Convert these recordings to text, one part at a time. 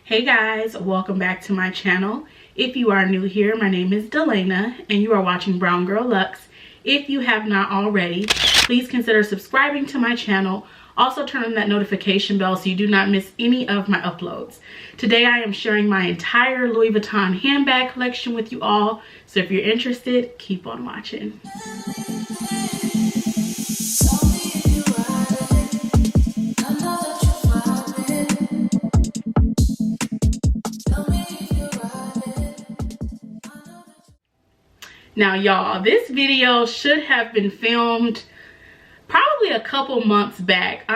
Hey guys, welcome back to my channel. If you are new here, my name is Delana and you are watching Brwngirlluxe. If you have not already, please consider subscribing to my channel. Also turn on that notification bell so you do not miss any of my uploads. Today I am sharing my entire Louis Vuitton handbag collection with you all. So if you're interested, keep on watching. Now y'all, this video should have been filmed probably a couple months back.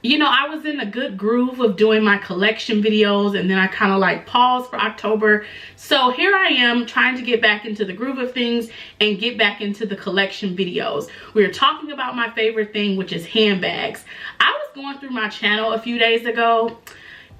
You know, I was in a good groove of doing my collection videos and then I kind of like paused for October. So here I am trying to get back into the groove of things and get back into the collection videos. We were talking about my favorite thing, which is handbags. I was going through my channel a few days ago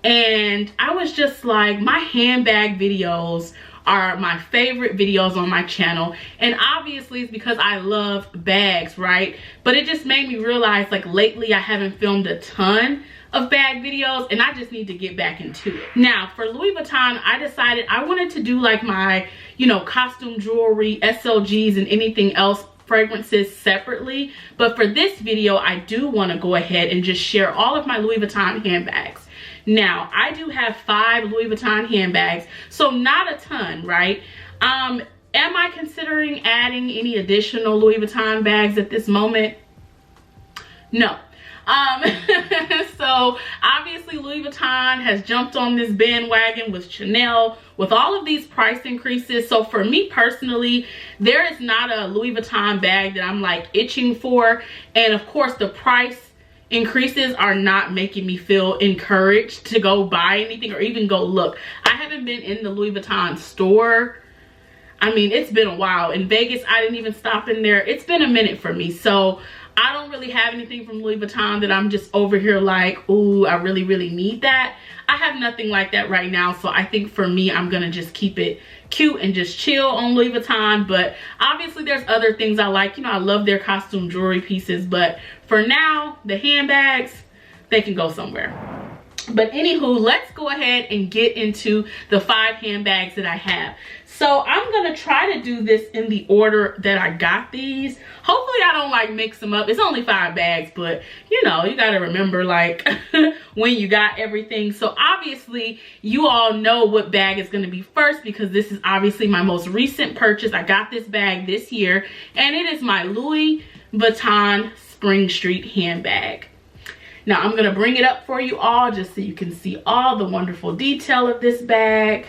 and I was just like, my handbag videos are my favorite videos on my channel, and obviously it's because I love bags, right? But it just made me realize, like, lately I haven't filmed a ton of bag videos and I just need to get back into it. Now for Louis Vuitton, I decided I wanted to do like my, you know, costume jewelry, SLGs, and anything else, fragrances, separately. But for this video, I do want to go ahead and just share all of my Louis Vuitton handbags. Now, I do have 5 Louis Vuitton handbags, so not a ton, right? Am I considering adding any additional Louis Vuitton bags at this moment? No. So obviously Louis Vuitton has jumped on this bandwagon with Chanel, with all of these price increases. So for me personally, there is not a Louis Vuitton bag that I'm like itching for. And of course the price increases are not making me feel encouraged to go buy anything or even go look. I haven't been in the Louis Vuitton store. I mean, it's been a while. In Vegas, I didn't even stop in there. It's been a minute for me. So I don't really have anything from Louis Vuitton that I'm just over here like, ooh, I really, really need that. I have nothing like that right now. So I think for me, I'm going to just keep it cute and just chill on Louis Vuitton. But obviously there's other things I like. You know, I love their costume jewelry pieces. But for now, the handbags, they can go somewhere. But anywho, let's go ahead and get into the 5 handbags that I have. So I'm gonna try to do this in the order that I got these. Hopefully I don't like mix them up. It's only 5 bags, but you know, you gotta remember like when you got everything. So obviously you all know what bag is gonna be first because this is obviously my most recent purchase. I got this bag this year and it is my Louis Vuitton Spring Street handbag. Now I'm gonna bring it up for you all just so you can see all the wonderful detail of this bag.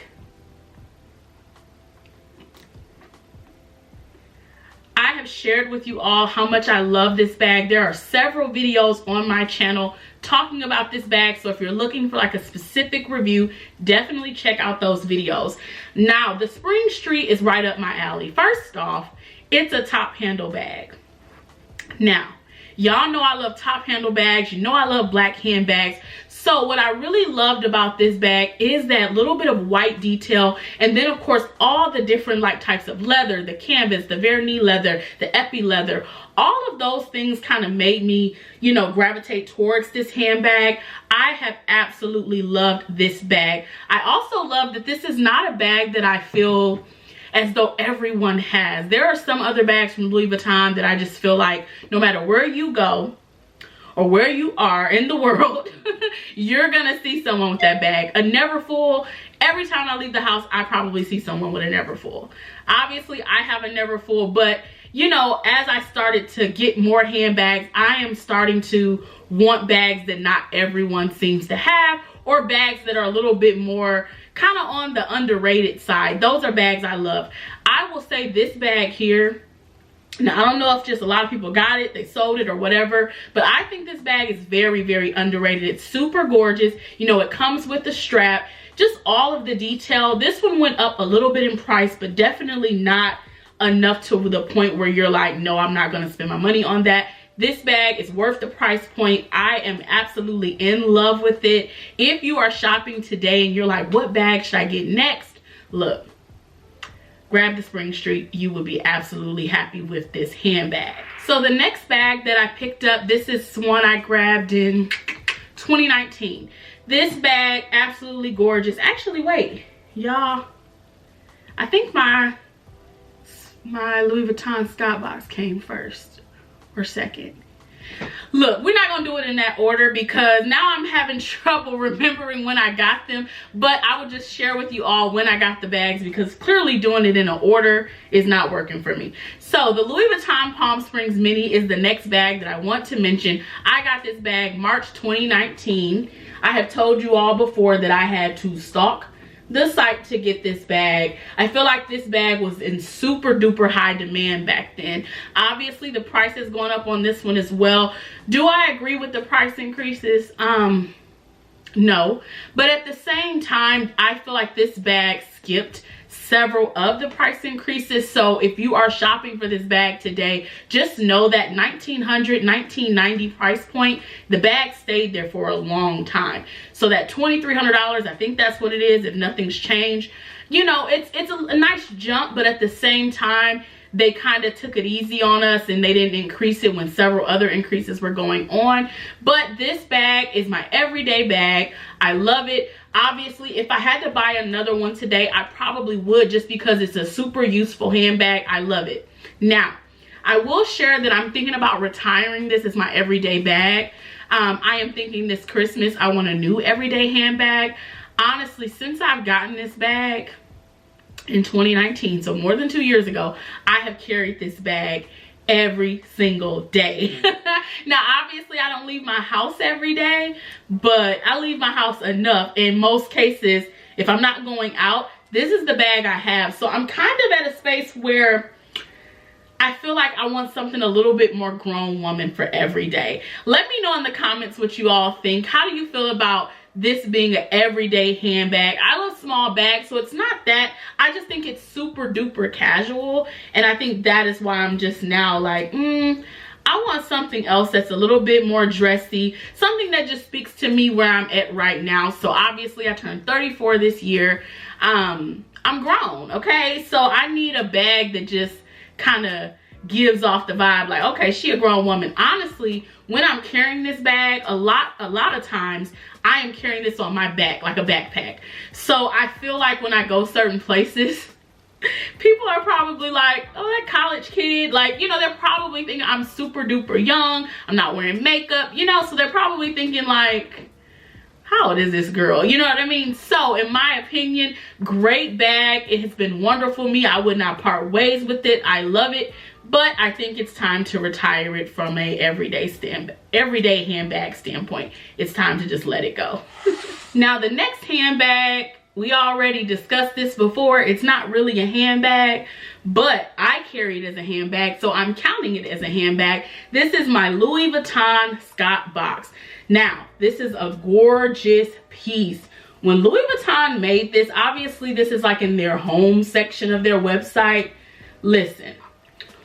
I have shared with you all how much I love this bag. There are several videos on my channel talking about this bag. So if you're looking for like a specific review, definitely check out those videos. Now, the Spring Street is right up my alley. First off, it's a top handle bag. Now, y'all know I love top handle bags. You know I love black handbags. So what I really loved about this bag is that little bit of white detail. And then of course, all the different like types of leather, the canvas, the Vernis leather, the epi leather, all of those things kind of made me, you know, gravitate towards this handbag. I have absolutely loved this bag. I also love that this is not a bag that I feel as though everyone has. There are some other bags from Louis Vuitton that I just feel like no matter where you go or where you are in the world, you're gonna see someone with that bag. A Neverfull, every time I leave the house, I probably see someone with a Neverfull. Obviously, I have a Neverfull, but you know, as I started to get more handbags, I am starting to want bags that not everyone seems to have, or bags that are a little bit more kind of on the underrated side. Those are bags I love. I will say this bag here, now I don't know if just a lot of people got it, they sold it or whatever, but I think this bag is very, very underrated. It's super gorgeous. You know, it comes with the strap, just all of the detail. This one went up a little bit in price, but definitely not enough to the point where you're like, no, I'm not gonna spend my money on that. This bag is worth the price point. I am absolutely in love with it. If you are shopping today and you're like, what bag should I get next? Look, grab the Spring Street. You will be absolutely happy with this handbag. So the next bag that I picked up, this is one I grabbed in 2019. This bag, absolutely gorgeous. Actually, wait, y'all, I think my Louis Vuitton Scott box came first or second. Look, we're not gonna do it in that order because now I'm having trouble remembering when I got them, but I will just share with you all when I got the bags because clearly doing it in an order is not working for me. So the Louis Vuitton Palm Springs Mini is the next bag that I want to mention. I got this bag March 2019. I have told you all before that I had to stalk the site to get this bag. I feel like this bag was in super duper high demand back then. Obviously the price is going up on this one as well. Do I agree with the price increases? No, but at the same time I feel like this bag skipped several of the price increases. So if you are shopping for this bag today, just know that $1,900, $1,990 price point, the bag stayed there for a long time. So that $2,300, I think that's what it is if nothing's changed. You know, it's a nice jump, but at the same time, they kind of took it easy on us and they didn't increase it when several other increases were going on. But this bag is my everyday bag. I love it. Obviously, if I had to buy another one today, I probably would just because it's a super useful handbag. I love it. Now, I will share that I'm thinking about retiring this as my everyday bag. I am thinking this Christmas, I want a new everyday handbag. Honestly, since I've gotten this bag in 2019, so more than 2 years ago, I have carried this bag every single day. Now obviously I don't leave my house every day, but I leave my house enough. In most cases, if I'm not going out, this is the bag I have. So I'm kind of at a space where I feel like I want something a little bit more grown woman for every day. Let me know in the comments what you all think. How do you feel about this being an everyday handbag? I love small bags, so it's not that. I just think it's super duper casual, and I think that is why I'm just now like, I want something else that's a little bit more dressy, something that just speaks to me where I'm at right now. So obviously I turned 34 this year. I'm grown, okay? So I need a bag that just kind of gives off the vibe like, okay, she a grown woman. Honestly, when I'm carrying this bag, a lot of times I am carrying this on my back like a backpack. So I feel like when I go certain places, people are probably like, oh, that college kid, like, you know, they're probably thinking I'm super duper young, I'm not wearing makeup, you know, so they're probably thinking like, how old is this girl? You know what I mean? So in my opinion, great bag. It has been wonderful for me. I would not part ways with it. I love it, but I think it's time to retire it from a everyday handbag standpoint. It's time to just let it go. Now the next handbag, we already discussed this before. It's not really a handbag, but I carry it as a handbag, so I'm counting it as a handbag. This is my Louis Vuitton Scott box. Now, this is a gorgeous piece. When Louis Vuitton made this, obviously this is like in their home section of their website. Listen,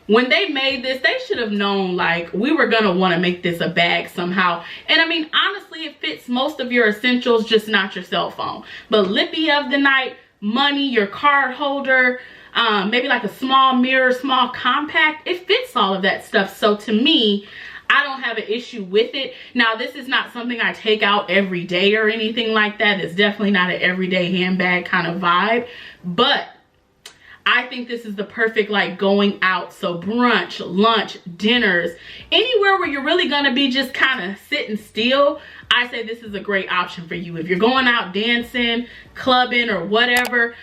when they made this, they should have known like we were gonna want to make this a bag somehow. And I mean, honestly, it fits most of your essentials, just not your cell phone. But lippy of the night, money, your card holder, maybe like a small mirror, small compact, it fits all of that stuff. So to me, I don't have an issue with it. Now, this is not something I take out every day or anything like that. It's definitely not an everyday handbag kind of vibe, but I think this is the perfect like going out. So brunch, lunch, dinners, anywhere where you're really gonna be just kind of sitting still, I say this is a great option for you. If you're going out dancing, clubbing, or whatever,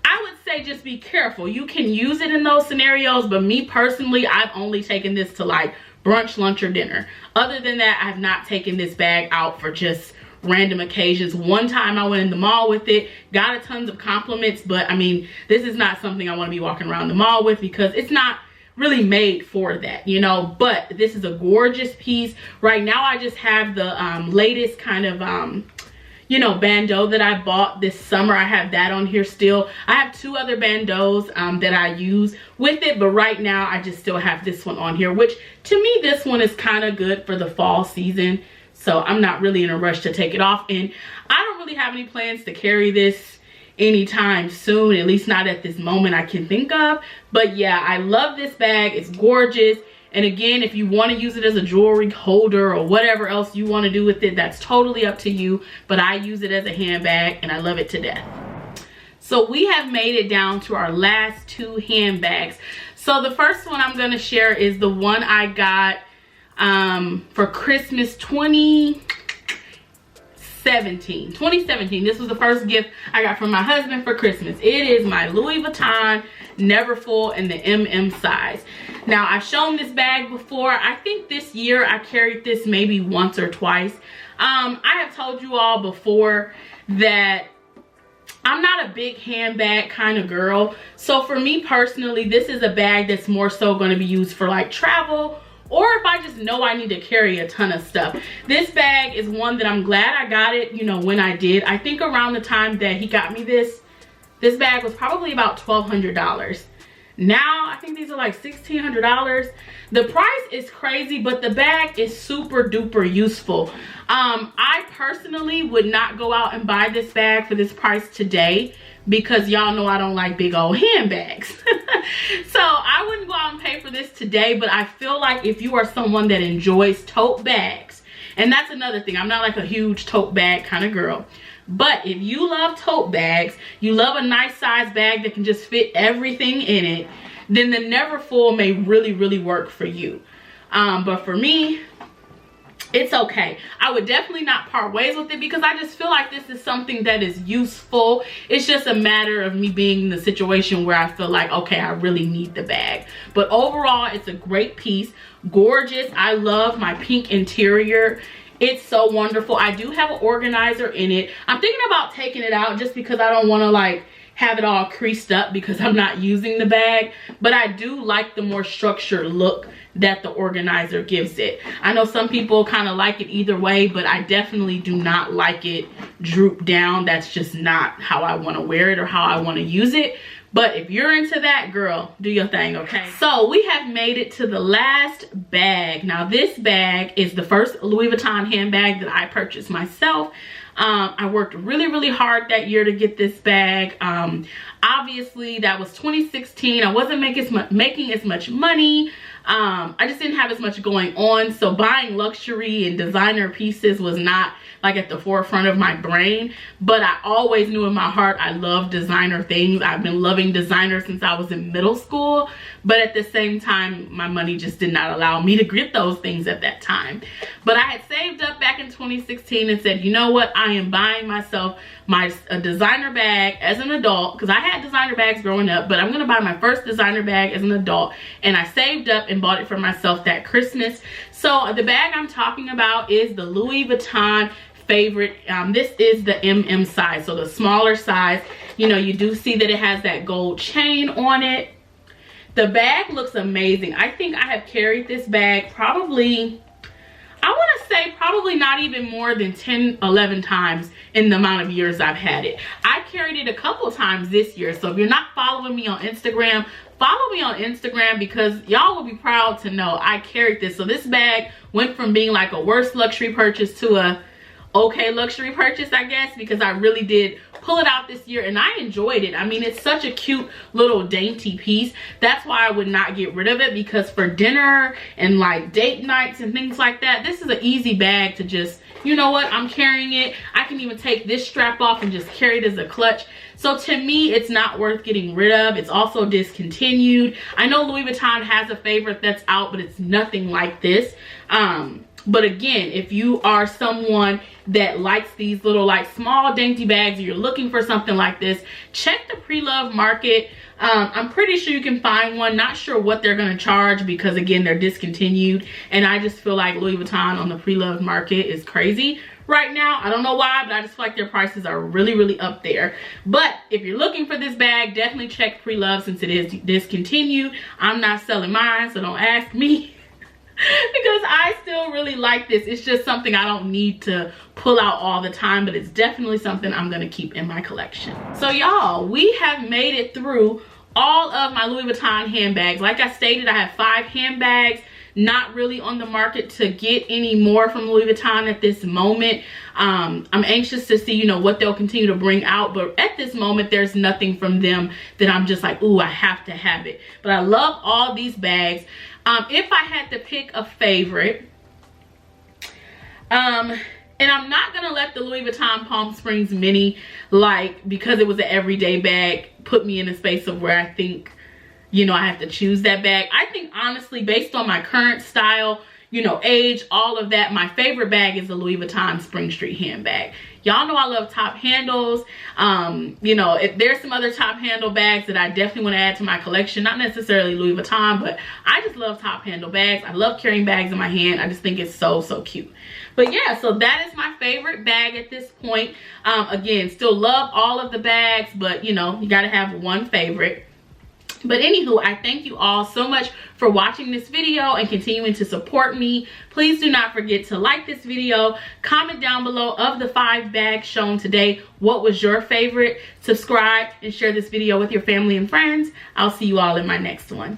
I would say just be careful. You can use it in those scenarios, but me personally, I've only taken this to like brunch, lunch, or dinner. Other than that, I've not taken this bag out for just random occasions. One time I went in the mall with it, got a tons of compliments, but I mean, this is not something I want to be walking around the mall with because it's not really made for that, you know. But this is a gorgeous piece. Right now I just have the latest kind of you know, bandeau that I bought this summer. I have that on here still. I have two other bandeaus that I use with it, but right now I just still have this one on here, which to me, this one is kind of good for the fall season. So I'm not really in a rush to take it off, and I don't really have any plans to carry this anytime soon, at least not at this moment I can think of. But yeah, I love this bag. It's gorgeous. And again, if you want to use it as a jewelry holder or whatever else you want to do with it, that's totally up to you. But I use it as a handbag and I love it to death. So we have made it down to our last 2 handbags. So the first one I'm going to share is the one I got for Christmas 2017. This was the first gift I got from my husband for Christmas. It is my Louis Vuitton Neverfull in the MM size. Now, I've shown this bag before. I think this year I carried this maybe once or twice. I have told you all before that I'm not a big handbag kind of girl. So for me personally, this is a bag that's more so going to be used for like travel, or if I just know I need to carry a ton of stuff. This bag is one that I'm glad I got it, you know, when I did. I think around the time that he got me this bag was probably about $1,200. Now, I think these are like $1,600. The price is crazy, but the bag is super duper useful. I personally would not go out and buy this bag for this price today because y'all know I don't like big old handbags. So I wouldn't go out and pay for this today, but I feel like if you are someone that enjoys tote bags, and that's another thing, I'm not like a huge tote bag kind of girl. But if you love tote bags, you love a nice size bag that can just fit everything in it, then the Neverfull may really, really work for you. But for me, it's okay. I would definitely not part ways with it because I just feel like this is something that is useful. It's just a matter of me being in the situation where I feel like, okay, I really need the bag. But overall, it's a great piece. Gorgeous. I love my pink interior. It's so wonderful. I do have an organizer in it. I'm thinking about taking it out just because I don't want to like have it all creased up because I'm not using the bag. But I do like the more structured look that the organizer gives it. I know some people kind of like it either way, but I definitely do not like it droop down. That's just not how I want to wear it or how I want to use it. But if you're into that, girl, do your thing, okay? So we have made it to the last bag. Now this bag is the first Louis Vuitton handbag that I purchased myself. I worked really, really hard that year to get this bag. Obviously that was 2016. I wasn't making as much money. I just didn't have as much going on. So buying luxury and designer pieces was not like at the forefront of my brain. But I always knew in my heart I love designer things. I've been loving designer since I was in middle school. But at the same time, my money just did not allow me to get those things at that time. But I had saved up back in 2016 and said, you know what? I am buying myself a designer bag as an adult, because I had designer bags growing up, but I'm going to buy my first designer bag as an adult. And I saved up and bought it for myself that Christmas. So the bag I'm talking about is the Louis Vuitton favorite. This is the MM size, so the smaller size. You know, you do see that it has that gold chain on it. The bag looks amazing. I think I have carried this bag probably, I want to say probably not even more than 10, 11 times in the amount of years I've had it. I carried it a couple times this year. So if you're not following me on Instagram, follow me on Instagram because y'all will be proud to know I carried this. So this bag went from being like a worst luxury purchase to a okay luxury purchase, I guess, because I really did pull it out this year and I enjoyed it. I mean, it's such a cute little dainty piece. That's why I would not get rid of it, because for dinner and like date nights and things like that, this is an easy bag to just, you know what, I'm carrying it. I can even take this strap off and just carry it as a clutch. So to me, it's not worth getting rid of. It's also discontinued. I know Louis Vuitton has a favorite that's out, but it's nothing like this. But again, if you are someone that likes these little like small dainty bags, or you're looking for something like this, check the pre-loved market. I'm pretty sure you can find one. Not sure what they're going to charge because again, they're discontinued. And I just feel like Louis Vuitton on the pre-loved market is crazy right now. I don't know why, but I just feel like their prices are really, really up there. But if you're looking for this bag, definitely check pre-loved since it is discontinued. I'm not selling mine, so don't ask me. Because I still really like this. It's just something I don't need to pull out all the time, but it's definitely something I'm going to keep in my collection. So y'all, we have made it through all of my Louis Vuitton handbags. Like I stated, I have 5 handbags. not really on the market to get any more from Louis Vuitton at this moment. I'm anxious to see, you know, what they'll continue to bring out, but at this moment there's nothing from them that I'm just like, ooh, I have to have it. But I love all these bags. If I had to pick a favorite, and I'm not gonna let the Louis Vuitton Palm Springs Mini, like, because it was an everyday bag, put me in a space of where I think, you know, I have to choose that bag. I think honestly, based on my current style, you know, age, all of that, my favorite bag is the Louis Vuitton Spring Street handbag. Y'all know I love top handles. You know, if there's some other top handle bags that I definitely want to add to my collection, not necessarily Louis Vuitton, but I just love top handle bags. I love carrying bags in my hand. I just think it's so, so cute. But yeah, so that is my favorite bag at this point. Again, still love all of the bags, but you know, you got to have one favorite. But anywho, I thank you all so much for watching this video and continuing to support me. Please do not forget to like this video, comment down below of the 5 bags shown today, what was your favorite, subscribe, and share this video with your family and friends. I'll see you all in my next one.